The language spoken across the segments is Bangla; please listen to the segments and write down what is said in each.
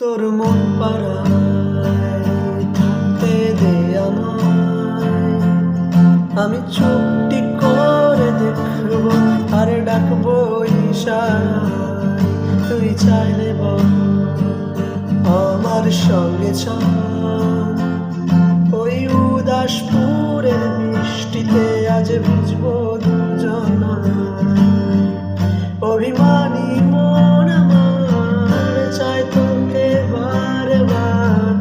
তোর মন পাড়ায় থাকতে দে আমায়, আমি চুপটি করে দেখব আর ডাকবো ইশারায়। তুই চাইলে বল আমার সঙ্গে চল, ওই উদাসপুরের বৃষ্টিতে আজ ভিজবো দুজনায়। অভিমানী মন আমার চাই তোকে বারবার,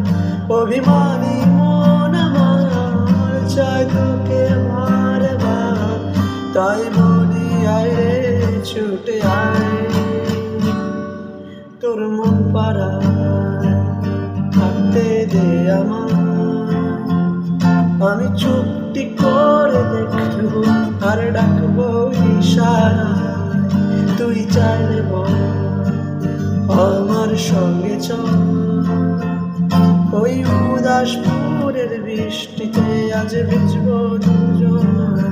অভিমানী মন আমার চাই তোকে বারবার। তাই বলি আয় রে ছুটে আয়, তোর মন পাড়ায় থাকতে দে আমায়, আমি চুপটি করে দেখবো আর ডাকবো ইশারায়। তুই চাইলে বল আমার সঙ্গে চল, ওই উদাসপুরের বৃষ্টিতে আজ ভিজবো দুজনায়।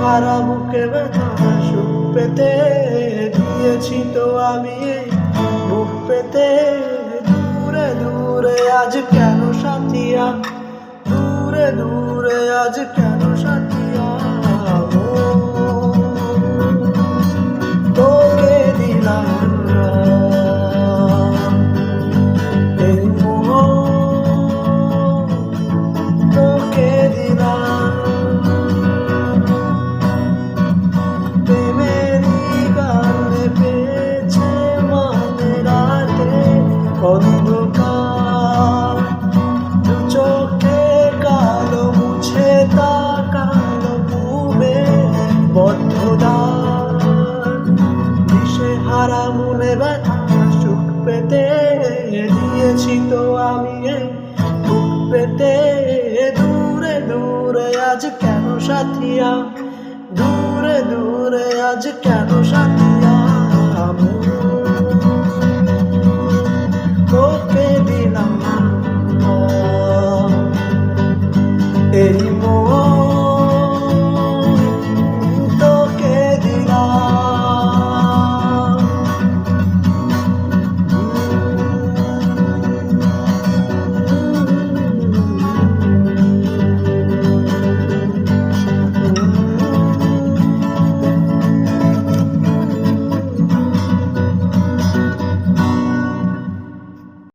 হারা বুকে ব্যথা সুখ পেতে দিয়েছি তো আমি এই বুক পেতে। দূরে দূরে আজ কেন সাথিয়া, দূরে দূরে আজ কেন সাথিয়া। তোকে দিলাম এই মোহ, তোকে দিলাম অন্ধকার, দু চোখে কালো মুছে তাকালো ঘুমে বদ্ধদার। দিশে হারা মনে ব্যথা সুখ পেতে দিয়েছি তো আমি এই বুক পেতে। দূরে দূরে আজ কেন সাথিয়া, দূরে দূরে আজ কেন সাথিয়া।